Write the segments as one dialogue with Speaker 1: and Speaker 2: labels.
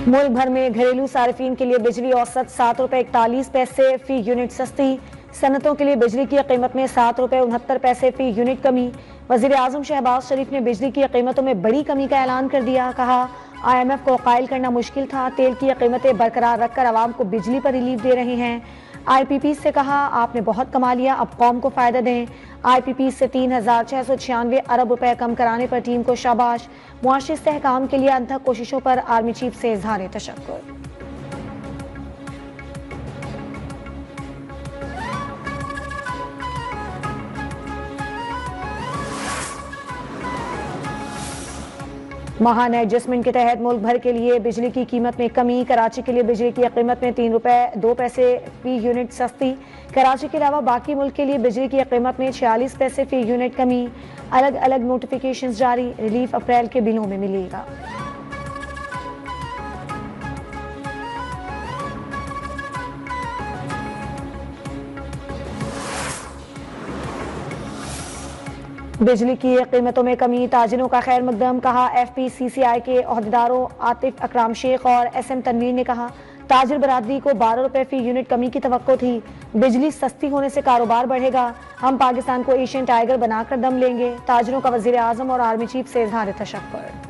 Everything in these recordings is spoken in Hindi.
Speaker 1: मुल्क भर में घरेलू सार्फिन के लिए बिजली औसत ₹7.41 फी यूनिट सस्ती। सनतों के लिए बिजली की कीमत में ₹7.69 फी यूनिट कमी। वजीर आजम शहबाज शरीफ ने बिजली की कीमतों में बड़ी कमी का ऐलान कर दिया। कहा, IMF को कायल करना मुश्किल था। तेल की कीमतें बरकरार रखकर आवाम को बिजली पर रिलीफ दे रहे हैं। IPP से कहा, आपने बहुत कमा लिया, अब कौम को फायदा दें। IPP से 3,696 अरब रुपए कम कराने पर टीम को शाबाश। मुआशी इस्तेहकाम के लिए अनथक कोशिशों पर आर्मी चीफ से इजहार तशक्कुर। महान एडजस्टमेंट के तहत मुल्क भर के लिए बिजली की कीमत में कमी। कराची के लिए बिजली की कीमत में ₹3.02 फी यूनिट सस्ती। कराची के अलावा बाकी मुल्क के लिए बिजली की कीमत में 46 पैसे फी यूनिट कमी। अलग अलग नोटिफिकेशन जारी। रिलीफ अप्रैल के बिलों में मिलेगा। बिजली की कीमतों में कमी, ताजिरों का खैर मकदम। कहा, FPCCI के अहदेदारों आतिफ अकराम शेख और SM तनवीर ने कहा, ताजिर बरादरी को ₹12 फी यूनिट कमी की तवक्को थी। बिजली सस्ती होने से कारोबार बढ़ेगा। हम पाकिस्तान को एशियन टाइगर बनाकर दम लेंगे। ताजिरों का वजीर आजम और आर्मी चीफ से इजहार तशक्कुर।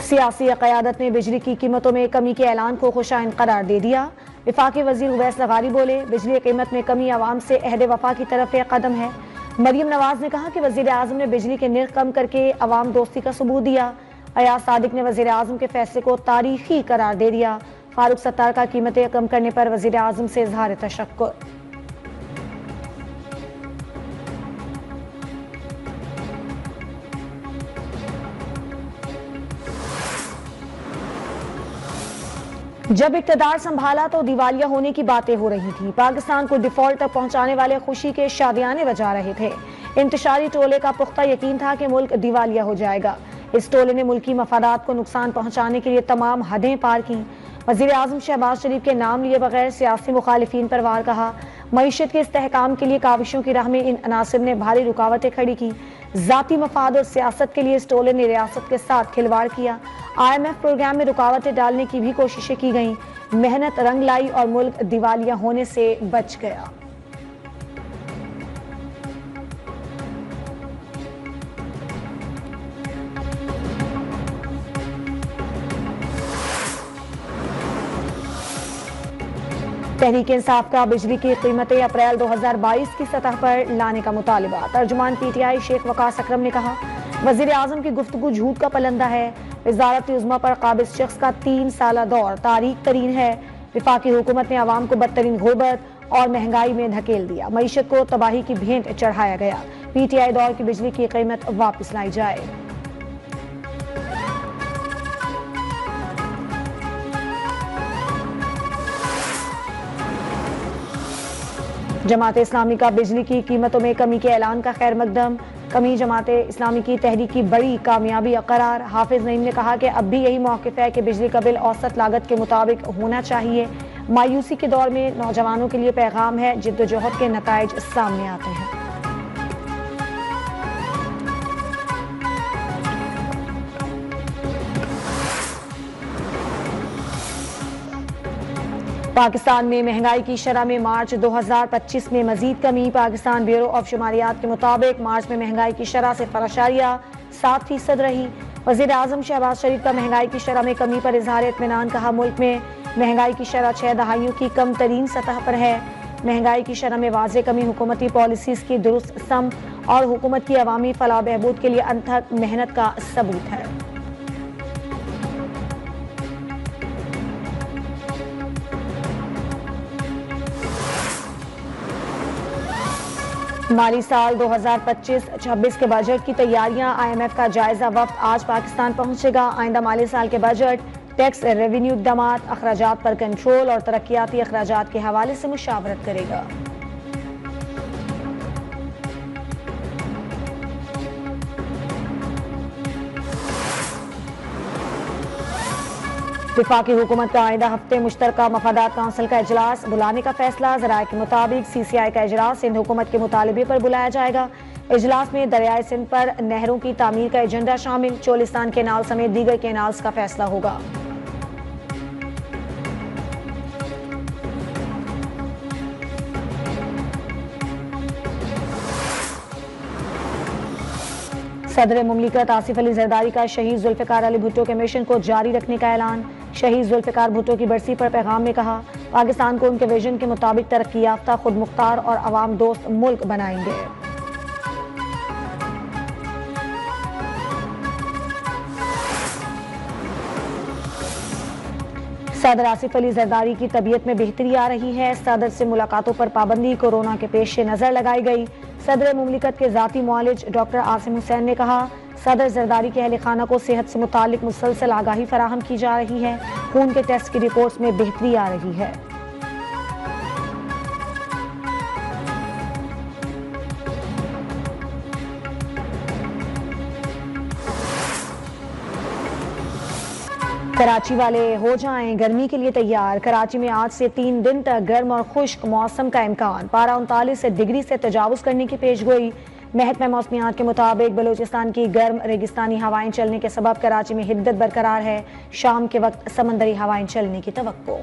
Speaker 1: सियासी क़यादत ने बिजली की कीमतों में कमी के ऐलान को खुशाइन करार दे दिया। वफाकी वजीर उवैस लगारी बोले, बिजली कीमत में कमी आवाम से अहद वफा की तरफ एक कदम है। मरियम नवाज ने कहा कि वजीर आजम ने बिजली के निर्ख कम करके अवाम दोस्ती का सबूत दिया। अयाज सादिक ने वजीर आजम के फैसले को तारीखी करार दे दिया। फारूक सत्तार का कीमतें कम करने पर वजीर आजम से इजहार तशक्कुर। जब इक़्तिदार संभाला तो दिवालिया होने की बातें हो रही थी। पाकिस्तान को डिफॉल्ट तक पहुंचाने वाले खुशी के शादियाने बजा रहे थे। इंतशारी टोले का पुख्ता यकीन था कि मुल्क दिवालिया हो जाएगा। इस टोले ने मुल्की मफादात को नुकसान पहुंचाने के लिए तमाम हदें पार की। वज़ीर आज़म शहबाज शरीफ के नाम लिए बगैर सियासी मुखालिफिन पर वार कहा। मईशत के इस्तेहकाम के लिए काविशों की राह में इन अनासिर ने भारी रुकावटें खड़ी की। जाती मफाद और सियासत के लिए इस टोले ने रियासत के साथ खिलवाड़ किया। IMF प्रोग्राम में रुकावटें डालने की भी कोशिशें की गईं। मेहनत रंग लाई और मुल्क दिवालिया होने से बच गया। तहरीक इंसाफ का बिजली की कीमतें अप्रैल 2022 की सतह पर लाने का मुतालिबा। तर्जुमान PTI शेख वकास अकरम ने कहा, वजीर आजम की गुफ्तगू झूठ का पलंदा है। वजारत उज़्मा पर काबिज शख्स का 3 साला दौर तारीख तरीन है। विफाकी हुकूमत ने आवाम को बदतरीन गुर्बत और महंगाई में धकेल दिया। मईशत को तबाही की भेंट चढ़ाया गया। PTI दौर की बिजली की कीमत वापस लाई जाए। जमात इस्लामी का बिजली की कीमतों में कमी के ऐलान का खैर मकदम। कमी जमात इस्लामी की तहरीक की बड़ी कामयाबी करार। हाफिज नईम ने कहा कि अब भी यही मौक़िफ़ है कि बिजली का बिल औसत लागत के मुताबिक होना चाहिए। मायूसी के दौर में नौजवानों के लिए पैगाम है, जिद्दोजहद के नताइज सामने आते हैं। पाकिस्तान में महंगाई की शरह में मार्च 2025 में मजीद कमी। पाकिस्तान ब्यूरो ऑफ शुमारियात के मुताबिक मार्च में महंगाई की शरह 0.7% रही। वज़ीर आज़म शहबाज शरीफ का महंगाई की शरह में कमी पर इजहार इत्मीनान। कहा, मुल्क में महंगाई की शरह 6 दहाइयों की कम तरीन सतह पर है। महंगाई की शरह में वाज़े कमी हुकूमती पॉलिसीज़ की दुरुस्त सम और हुकूमत की अवामी फलाह बहबूद के लिए अनथक मेहनत का सबूत है। माली साल 2025-26 के बजट की तैयारियां। IMF का जायजा वफ्द आज पाकिस्तान पहुंचेगा। आइंदा माली साल के बजट, टैक्स रेवेन्यू इक़दामात, अखराजात पर कंट्रोल और तरक्याती अखराजात के हवाले से मुशावरत करेगा। वफाकी हुकूमत का आइंदा हफ्ते मुश्तरका मफादात काउंसिल का इजलास बुलाने का फैसला। ज़राए के मुताबिक CCI का इजलास सिंध हुकूमत के मुतालबे पर बुलाया जाएगा। इजलास में दरियाए सिंध पर नहरों की तामीर का एजेंडा शामिल, चोलिस्तान केनाल समेत दीगर केनाल्स का फैसला होगा। सदर मुमलिकत आसिफ अली जरदारी का शहीद जुल्फिकार अली भुट्टो के मिशन को जारी रखने का ऐलान। शहीद जुल्फिकार भुट्टो की बरसी पर पैगाम में कहा, पाकिस्तान को उनके विजन के मुताबिक तरक्की याफ्ता, खुद मुख्तार और अवाम दोस्त मुल्क बनाएंगे। सदर आसिफ अली जरदारी की तबीयत में बेहतरी आ रही है। सदर से मुलाकातों पर पाबंदी कोरोना के पेश नजर लगाई गई। सदर मुमलिकत के जाती मुआलिज डॉक्टर आसिम हुसैन ने कहा, सदर जरदारी के अहल खाना को सेहत से मुतालिक मुसलसल आगाही फराहम की जा रही है। खून के टेस्ट की रिपोर्ट्स में बेहतरी आ रही है। कराची वाले हो जाएं गर्मी के लिए तैयार। कराची में आज से 3 दिन तक गर्म और खुश्क मौसम का इम्कान। पारा 39 डिग्री से तजावुज करने की पेशगोई। महकमा मौसमियात के मुताबिक बलूचिस्तान की गर्म रेगिस्तानी हवाएं चलने के सबब कराची में हिद्दत बरकरार है। शाम के वक्त समंदरी हवाएं चलने की तवक्को।